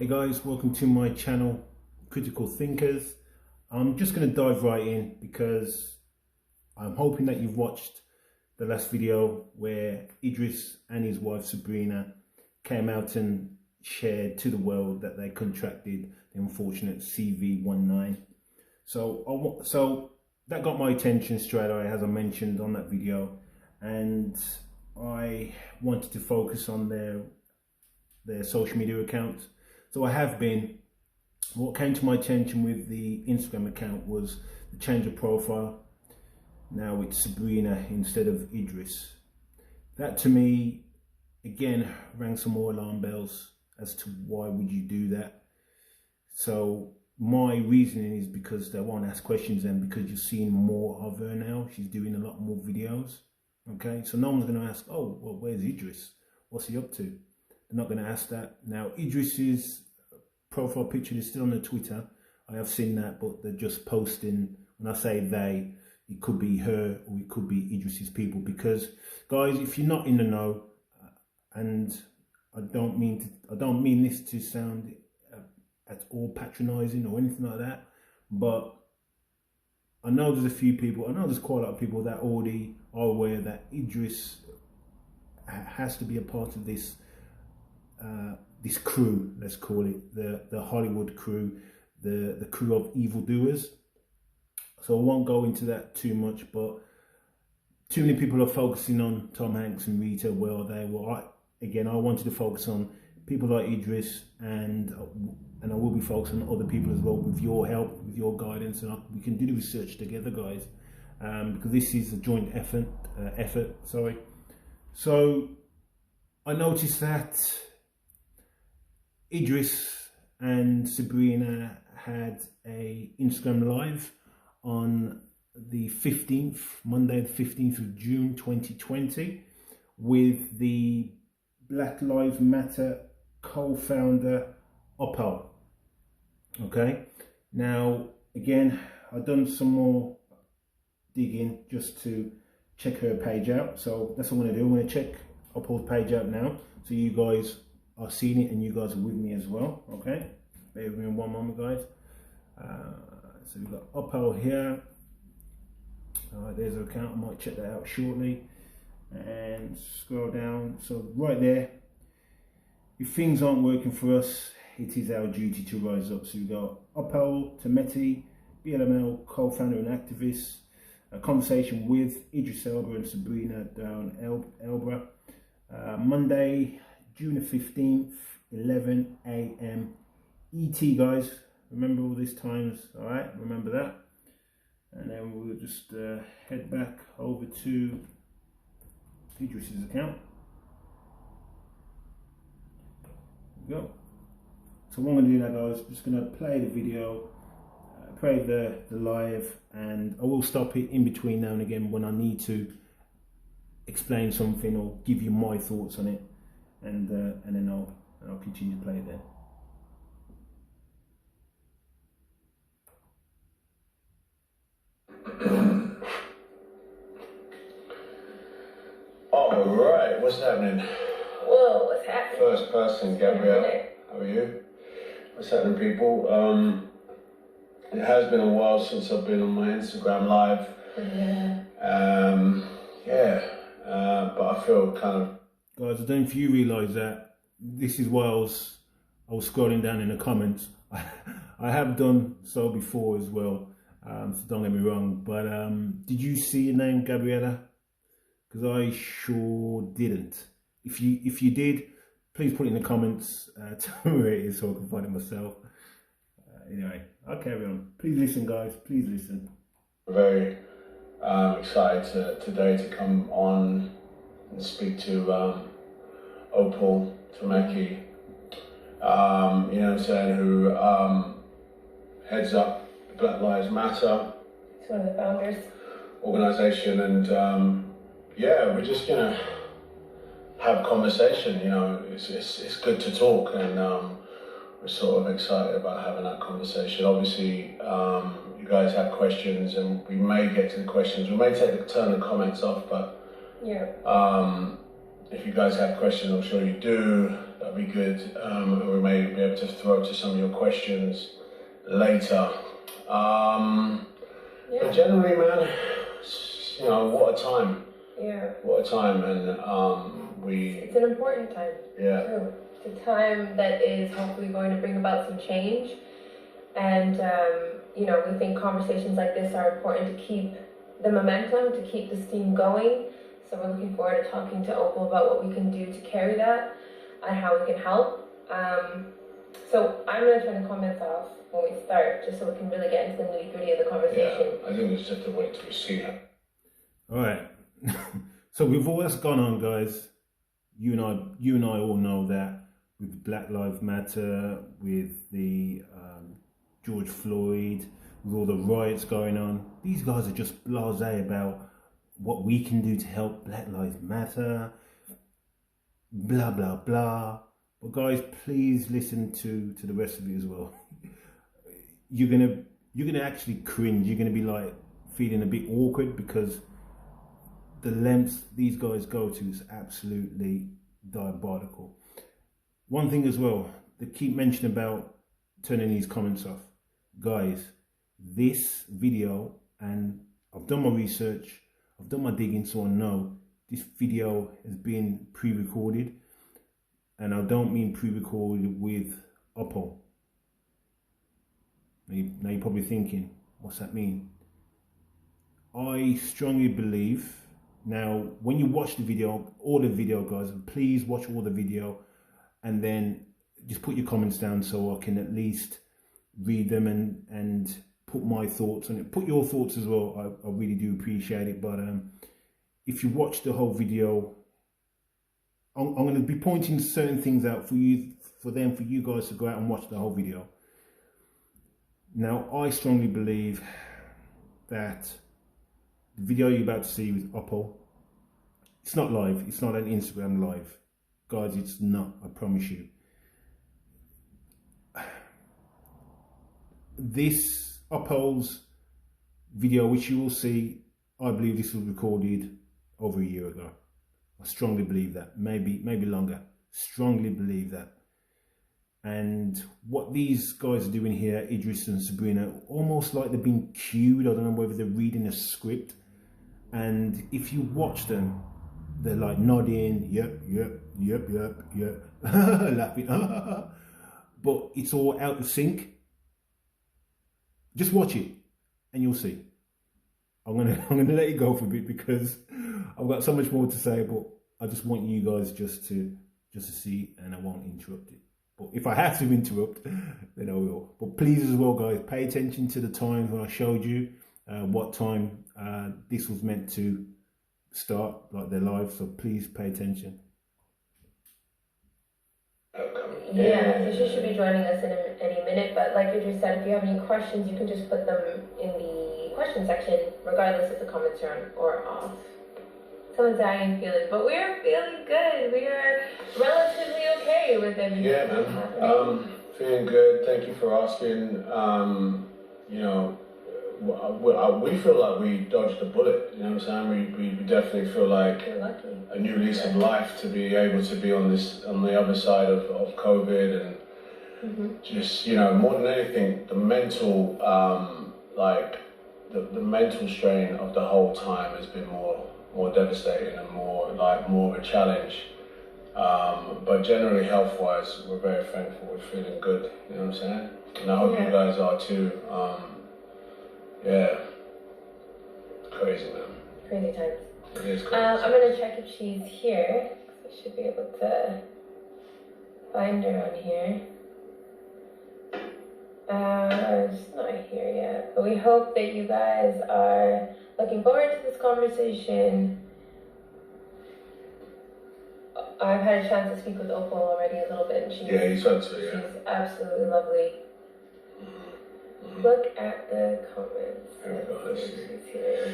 Hey guys, welcome to my channel, Critical Thinkers. I'm just going to dive right in because I'm hoping that you've watched the last video where Idris and his wife Sabrina came out and shared to the world that they contracted the unfortunate CV19. So that got my attention straight away, as I mentioned on that video, and I wanted to focus on their social media accounts. So I have been. What came to my attention with the Instagram account was the change of profile. Now it's Sabrina instead of Idris. That to me, again, rang some more alarm bells as to why would you do that. So my reasoning is because they won't ask questions, and because you're seeing more of her now. She's doing a lot more videos. Okay, so no one's going to ask, oh, well, where's Idris? What's he up to? They're not going to ask that. Now, Idris's profile picture is still on the Twitter. I have seen that, but they're just posting. When I say they, it could be her or it could be Idris's people. Because, guys, if you're not in the know, and I don't mean this to sound at all patronising or anything like that, but I know there's a few people. I know there's quite a lot of people that already are aware that Idris has to be a part of this. This crew, let's call it the Hollywood crew, the crew of evildoers. So I won't go into that too much, but too many people are focusing on Tom Hanks and Rita. Where are they? Well, I wanted to focus on people like Idris, and I will be focusing on other people as well, with your help, with your guidance, and we can do the research together, guys, because this is a joint effort. So I noticed that Idris and Sabrina had a Instagram live on the 15th, Monday the 15th of June 2020, with the Black Lives Matter co-founder Opal. Okay, now again, I've done some more digging just to check her page out. So that's what I'm going to do. I'm going to check Opal's page out now, so you guys are seeing it and you guys are with me as well. Okay, bear with me one moment, guys. So we've got Opal here. There's her account. I might check that out shortly. And scroll down. So right there, if things aren't working for us, it is our duty to rise up. So we've got Opal, Tometi, BLML co-founder and activist. A conversation with Idris Elba and Sabrina down Elba. Monday, June the 15th, 11 AM ET, guys. Remember all these times, all right? Remember that. And then we'll just head back over to Idris's account. There we go. So what I'm going to do now, guys, I'm just going to play the video, play the live, and I will stop it in between now and again when I need to explain something or give you my thoughts on it. And then I'll continue to play it then. All right, what's happening? Whoa, what's happening? First person, Gabrielle. How are you? What's happening, people? It has been a while since I've been on my Instagram live. But I feel kind of. Guys, I don't know if you realise that this is why I was scrolling down in the comments. I have done so before as well, so don't get me wrong. But did you see your name, Gabriella? Because I sure didn't. If you did, please put it in the comments. Tell me where it is so I can find it myself. Anyway, I'll carry on. Please listen, guys. Please listen. Very excited today to come on and speak to Opal, Tometi, you know what I'm saying, who heads up the Black Lives Matter. He's one of the founders. Organisation, and yeah, we're just gonna have a conversation. You know, it's good to talk, and we're sort of excited about having that conversation. Obviously, you guys have questions, and we may get to the questions. We may turn the comments off, but yeah. If you guys have questions, I'm sure you do. That'd be good. We may be able able to throw to some of your questions later. But generally, man, you know, what a time. Yeah. What a time, and It's an important time. Yeah. Too. It's a time that is hopefully going to bring about some change, and you know, we think conversations like this are important to keep the momentum, to keep the steam going. So we're looking forward to talking to Opal about what we can do to carry that and how we can help. So I'm going to turn the comments off when we start, just so we can really get into the nitty-gritty of the conversation. Yeah, I think we just have to wait till we see her. All right. So with all that's gone on, guys, you and I all know that with Black Lives Matter, with the George Floyd, with all the riots going on, these guys are just blasé about what we can do to help Black Lives Matter, blah blah blah. But guys, please listen to the rest of it as well. You're gonna actually cringe. You're gonna be like feeling a bit awkward, because the lengths these guys go to is absolutely diabolical. One thing as well, they keep mentioning about turning these comments off. Guys, this video, and I've done my research, I've done my digging, so I know this video has been pre-recorded, and I don't mean pre-recorded with Opal. Now you're probably thinking, what's that mean? I strongly believe, now when you watch the video, all the video, guys, please watch all the video, and then just put your comments down so I can at least read them and put my thoughts on it. Put your thoughts as well. I really do appreciate it. But if you watch the whole video, I'm going to be pointing certain things out for you guys to go out and watch the whole video. Now, I strongly believe that the video you're about to see with Opal, it's not live. It's not an Instagram live. Guys, it's not. I promise you. This Opal's video, which you will see, I believe this was recorded over a year ago. I strongly believe that. Maybe longer. Strongly believe that. And what these guys are doing here, Idris and Sabrina, almost like they've been cued. I don't know whether they're reading a script. And if you watch them, they're like nodding, yep, laughing, but it's all out of sync. Just watch it, and you'll see. I'm gonna let you go for a bit, because I've got so much more to say, but I just want you guys just to see, and I won't interrupt it. But if I have to interrupt, then I will. But please as well, guys, pay attention to the times when I showed you what time this was meant to start, like their live. So please pay attention. Yeah, so she should be joining us in any minute. But like you just said, if you have any questions, you can just put them in the question section, regardless if the comments are on or off. Someone's dying feeling, but we are feeling good. We are relatively okay with everything. Yeah, man. Feeling good. Thank you for asking. You know, we feel like we dodged a bullet. You know what I'm saying? We definitely feel like a new lease of life to be able to be on the other side of COVID, and just, you know, more than anything, the mental the mental strain of the whole time has been more devastating and more of a challenge. But generally, health-wise, we're very thankful. We're feeling good. You know what I'm saying? And I hope you guys are too. Yeah. Crazy, man. Crazy times. It is crazy. I'm gonna check if she's here. I should be able to find her on here. She's not here yet, but we hope that you guys are looking forward to this conversation. I've had a chance to speak with Opal already a little bit, and you said so, yeah. She's absolutely lovely. Look at the comments. There we go, let's see. She's here.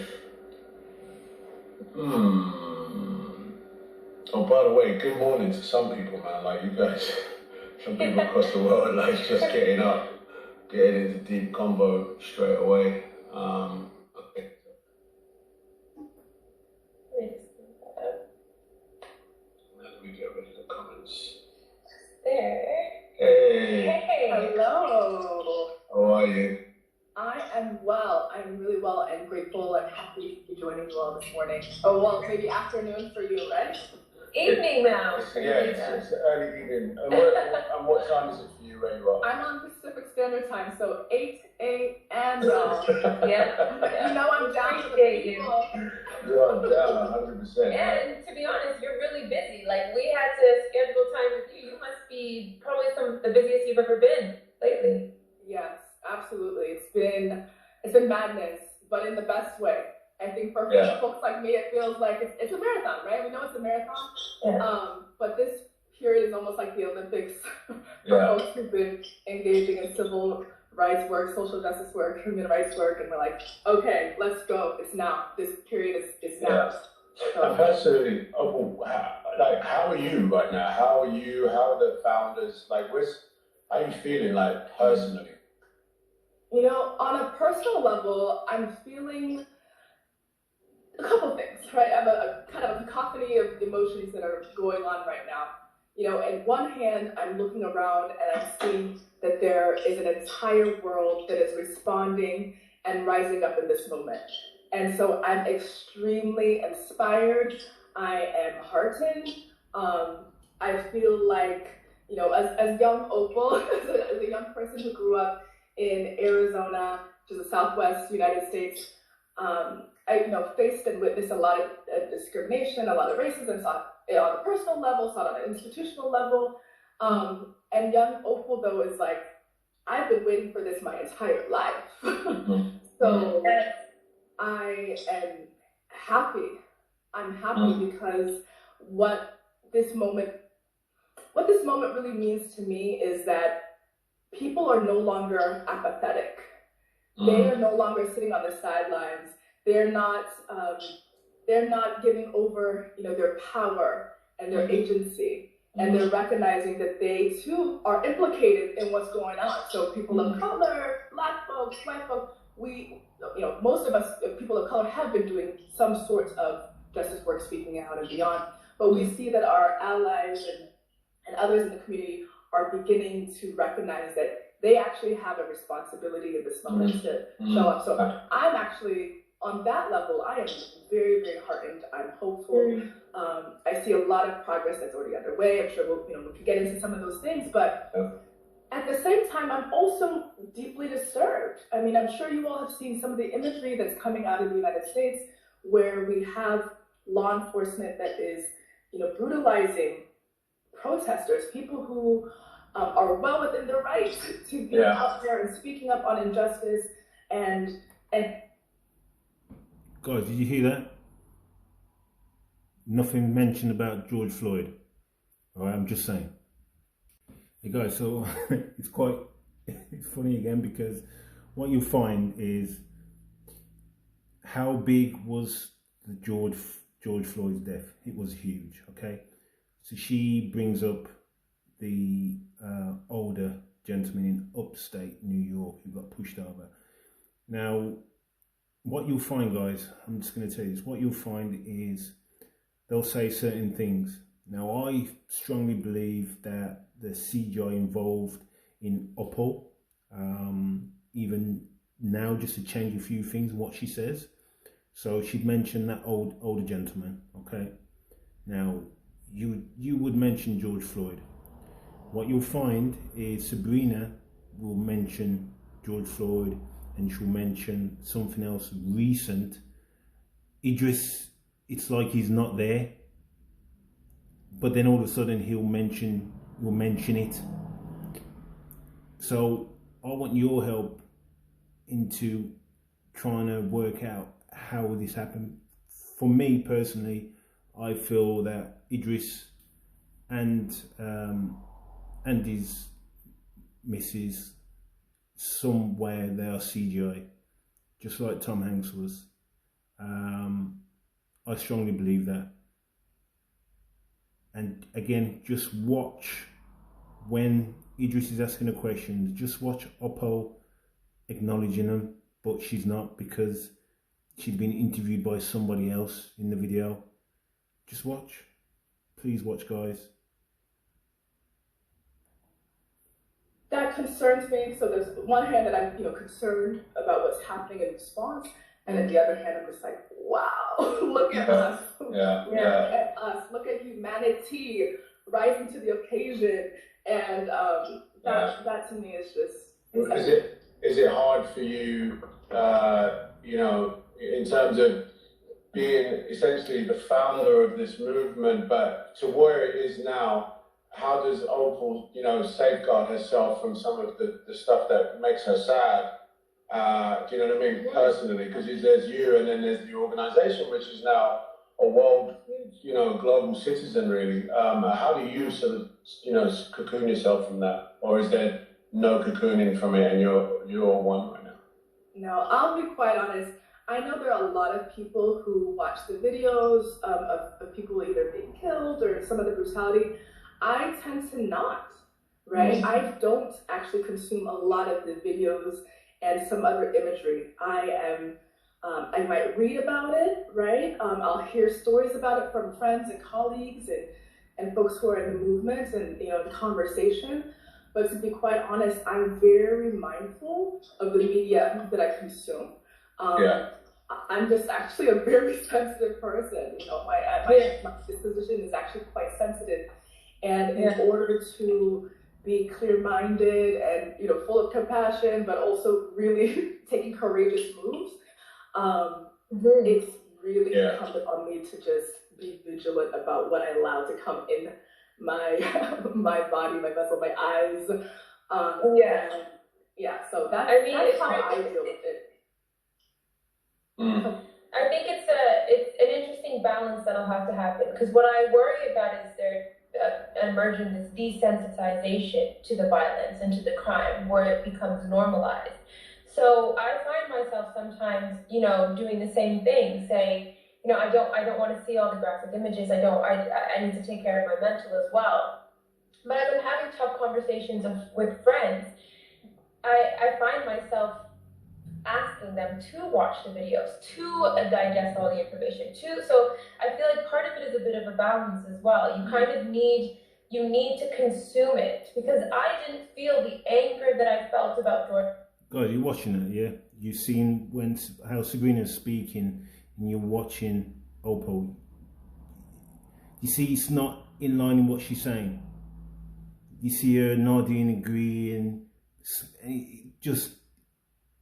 Oh, by the way, good morning to some people, man. Like, you guys, some people across the world, like, just getting into deep combo straight away. Okay. Let me get rid of the comments. There. Hey. are you? I am well. I'm really well and grateful and happy to be joining you all this morning. Oh, well, maybe afternoon for you, right? Evening now. It's early evening. And what time is it for you where you are? I'm on Pacific Standard Time, so 8 a.m. y'all. Yeah. You know I'm down for the people. You are down 100%. And to be honest, you're really busy. Like, we had to schedule time with you. You must be probably the busiest you've ever been lately. Yes, absolutely. It's been madness, but in the best way. I think for folks like me, it feels like it's a marathon, right? We know it's a marathon. Yeah. But this period is almost like the Olympics for folks who've been engaging in civil rights work, social justice work, human rights work, and we're like, okay, let's go. It's now. This period is now. And personally, Opal, how are you right now? How are you? How are the founders? Like, how are you feeling, like, personally? You know, on a personal level, I'm feeling a couple things, right? I have a kind of a cacophony of emotions that are going on right now. You know, on one hand, I'm looking around and I'm seeing that there is an entire world that is responding and rising up in this moment. And so I'm extremely inspired. I am heartened. I feel like, you know, as young Opal, as a young person who grew up in Arizona, which is the Southwest United States, I faced and witnessed a lot of discrimination, a lot of racism, saw it on a personal level, saw it on an institutional level. And young Opal, though, is like, I've been waiting for this my entire life. So I am happy. I'm happy because what this moment really means to me is that people are no longer apathetic. They are no longer sitting on the sidelines. They're not giving over, their power and their agency, and they're recognizing that they too are implicated in what's going on. So people of color, Black folks, white folks, most of us, people of color, have been doing some sort of justice work, speaking out and beyond. But we see that our allies and others in the community are beginning to recognize that they actually have a responsibility in this moment to show up. So I'm actually, on that level, I am very, very heartened. I'm hopeful. I see a lot of progress that's already underway. I'm sure we can get into some of those things, but at the same time, I'm also deeply disturbed. I mean, I'm sure you all have seen some of the imagery that's coming out of the United States, where we have law enforcement that is, brutalizing protesters, people who are well within their rights to be out there and speaking up on injustice. And guys, did you hear that? Nothing mentioned about George Floyd. All right, I'm just saying. Hey guys, so it's funny again, because what you'll find is how big was the George Floyd's death. It was huge. Okay, so she brings up the older gentleman in upstate New York who got pushed over. Now, what you'll find, guys, I'm just going to tell you this, what you'll find is they'll say certain things. Now, I strongly believe that the CGI involved in Opal, even now, just to change a few things in what she says. So she'd mentioned that older gentleman, okay? Now, you would mention George Floyd. What you'll find is Sabrina will mention George Floyd, and she'll mention something else recent. Idris, it's like he's not there, but then all of a sudden he'll mention it. So I want your help into trying to work out how this happened. For me personally, I feel that Idris and his missus, somewhere they are CGI, just like Tom Hanks was. I strongly believe that. And again, just watch when Idris is asking the questions, just watch Opal acknowledging them, but she's not, because she's been interviewed by somebody else in the video. Just watch. Please watch, guys. That concerns me. So there's one hand that I'm, concerned about what's happening in response, and then the other hand, I'm just like, wow, look at us. Yeah. Look at us. Look at humanity rising to the occasion. And that to me is just. Is it hard for you, in terms of being essentially the founder of this movement, but to where it is now? How does Opal, safeguard herself from some of the stuff that makes her sad? Do you know what I mean? Personally, because there's you, and then there's the organization, which is now a world, global citizen, really. How do you sort of, cocoon yourself from that? Or is there no cocooning from it and you're one right now? No, I'll be quite honest. I know there are a lot of people who watch the videos of people either being killed or some other brutality. I tend to not, right? I don't actually consume a lot of the videos and some other imagery. I might read about it, right? I'll hear stories about it from friends and colleagues and folks who are in the movement and, the conversation. But to be quite honest, I'm very mindful of the media that I consume. I'm just actually a very sensitive person. My disposition is actually quite sensitive. And in order to be clear-minded and full of compassion, but also really taking courageous moves, it's really incumbent on me to just be vigilant about what I allow to come in my body, my vessel, my eyes. So that's how I deal with it. I think it's an interesting balance that'll have to happen, because what I worry about is there emerging this desensitization to the violence and to the crime, where it becomes normalized. So I find myself sometimes, doing the same thing, saying, I don't want to see all the graphic images. I need to take care of my mental as well. But as I'm having tough conversations with friends, I find myself asking them to watch the videos, to digest all the information, so I feel like part of it is a bit of a balance as well. You kind of need to consume it, because I didn't feel the anger that I felt about George. Guys, you're watching it, yeah? You've seen how Sabrina's speaking, and you're watching Opal. You see, it's not in line with what she's saying. You see her nodding, agreeing,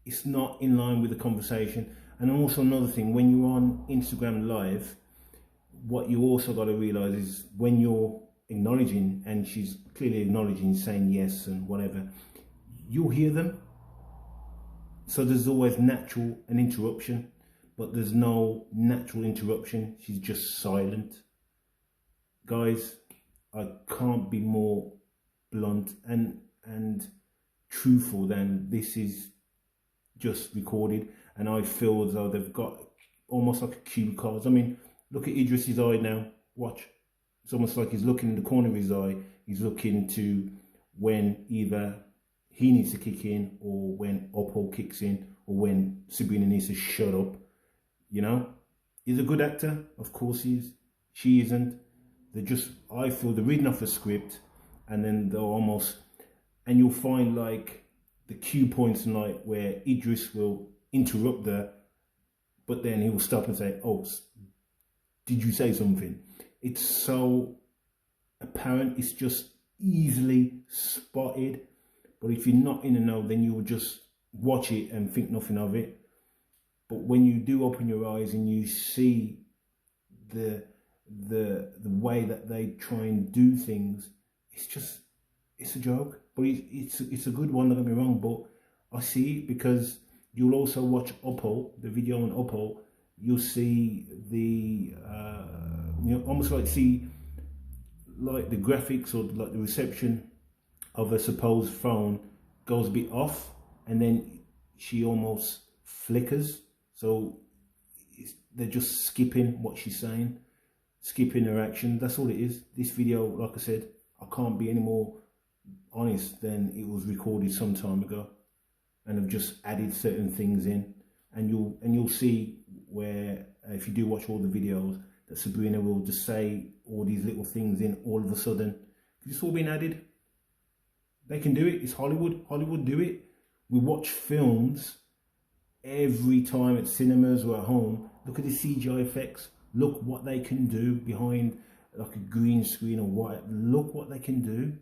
it's not in line with the conversation. And also another thing, when you're on Instagram Live, what you also got to realize is when you're acknowledging, and she's clearly acknowledging, saying yes and whatever, you'll hear them. So there's always an interruption, but there's no natural interruption. She's just silent. Guys, I can't be more blunt and truthful than this is just recorded, and I feel as though they've got almost like a cue cards. I mean, look at Idris's eye now. Watch. It's almost like he's looking in the corner of his eye. He's looking to when either he needs to kick in, or when Opal kicks in, or when Sabrina needs to shut up. He's a good actor. Of course he is. She isn't. I feel they're reading off a script, and then they'll almost, and you'll find like the cue points tonight where Idris will interrupt her, but then he will stop and say, "Oh, did you say something?" It's so apparent. It's just easily spotted. But if you're not in the know, then you will just watch it and think nothing of it. But when you do open your eyes and you see the way that they try and do things, it's a joke. But it's a good one, don't get me wrong, but I see it, because you'll also watch Opal, the video on Opal, you'll see almost like the graphics or like the reception of a supposed phone goes a bit off, and then she almost flickers. So they're just skipping what she's saying, skipping her action. That's all it is. This video, like I said, I can't be any more honest than it was recorded some time ago, and I've just added certain things in, and you'll see where if you do watch all the videos, that Sabrina will just say all these little things in all of a sudden. It's all been added. They can do it. It's Hollywood. Hollywood do it. We watch films every time at cinemas or at home. Look at the CGI effects. Look what they can do behind like a green screen or what. Look what they can do.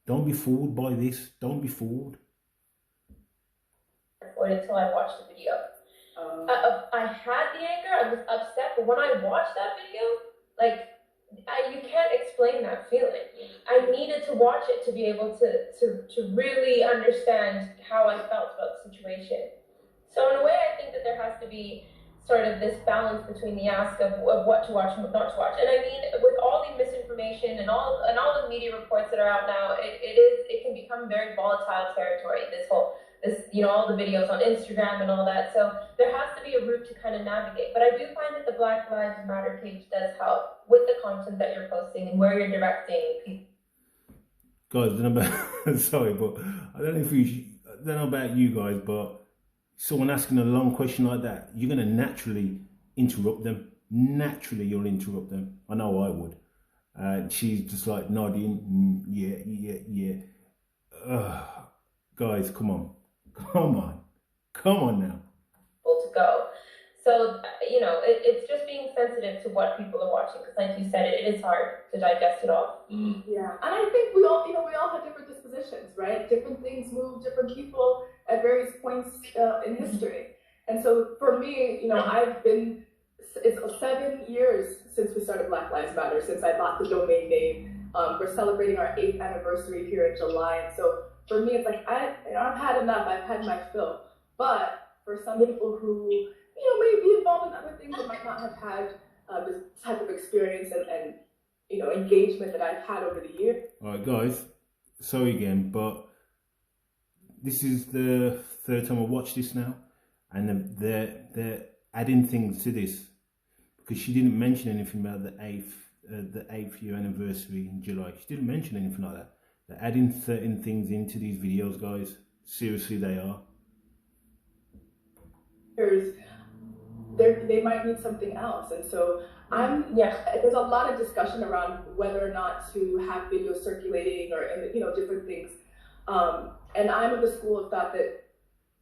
Don't be fooled by this. Don't be fooled. Until I watched the video. I had the anger, I was upset, but when I watched that video, like, you can't explain that feeling. I needed to watch it to be able to really understand how I felt about the situation. So in a way, I think that there has to be sort of this balance between the ask of what to watch and what not to watch. And I mean, with all the misinformation and all the media reports that are out now, it can become very volatile territory. This all the videos on Instagram and all that. So there has to be a route to kind of navigate. But I do find that the Black Lives Matter page does help with the content that you're posting and where you're directing people. Guys, I don't know about, sorry, but I don't know about you guys, but someone asking a long question like that, you're going to naturally interrupt them. Naturally, you'll interrupt them. I know I would. She's just like nodding, yeah. Guys, come on now. To go. So, it's just being sensitive to what people are watching, because like you said, it is hard to digest it all. Yeah, and I think we all have different dispositions, right? Different things move different people at various points in history. And so for me, it's 7 years since we started Black Lives Matter, since I bought the domain name. We're celebrating our 8th anniversary here in July. And so for me, it's like, I've had enough, I've had my fill. But for some people who, may be involved in other things that might not have had this type of experience and engagement that I've had over the years. All right, guys, sorry again, but this is the 3rd time I watched this now, and they're adding things to this, because she didn't mention anything about the 8th year anniversary in July. She didn't mention anything like that. They're adding certain things into these videos, guys. Seriously, they are. They might need something else, and so there's a lot of discussion around whether or not to have videos circulating or different things, and I'm of the school of thought that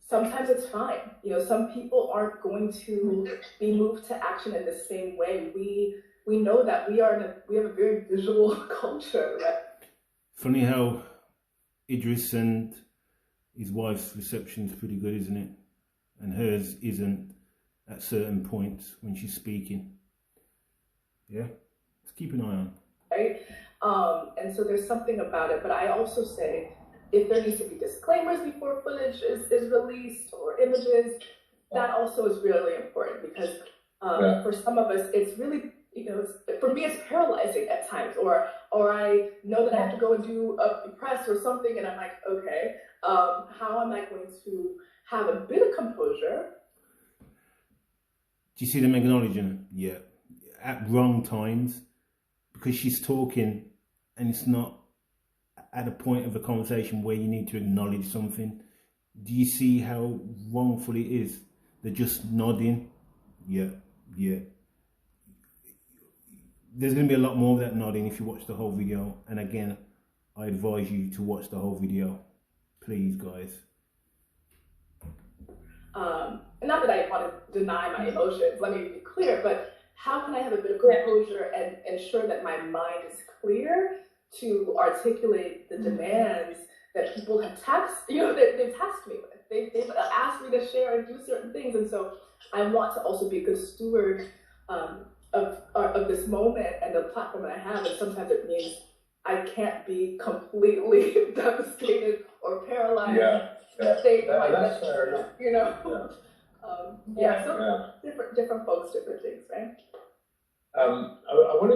sometimes it's fine. Some people aren't going to be moved to action in the same way. We know that we have a very visual culture, right? Funny how Idris and his wife's reception is pretty good, isn't it? And hers isn't at certain points when she's speaking. Yeah, let's keep an eye on. Right? And so there's something about it, but I also say if there needs to be disclaimers before footage is released or images, that also is really important, because for some of us, it's really, for me, it's paralyzing at times, or I know that I have to go and do a press or something, and I'm like, okay, how am I going to have a bit of composure? Do you see them acknowledging? Yeah, at wrong times, because she's talking and it's not at a point of a conversation where you need to acknowledge something. Do you see how wrongful it is? They're just nodding. Yeah. There's going to be a lot more of that nodding if you watch the whole video. And again, I advise you to watch the whole video. Please, guys. Not that I want to deny my emotions, let me be clear, but how can I have a bit of composure and ensure that my mind is clear to articulate the demands that people have they've tasked me with. They've asked me to share and do certain things, and so I want to also be a good steward of this moment and the platform that I have, and sometimes it means I can't be completely devastated or paralyzed. That's fair enough. Different folks, different things, right? I wanted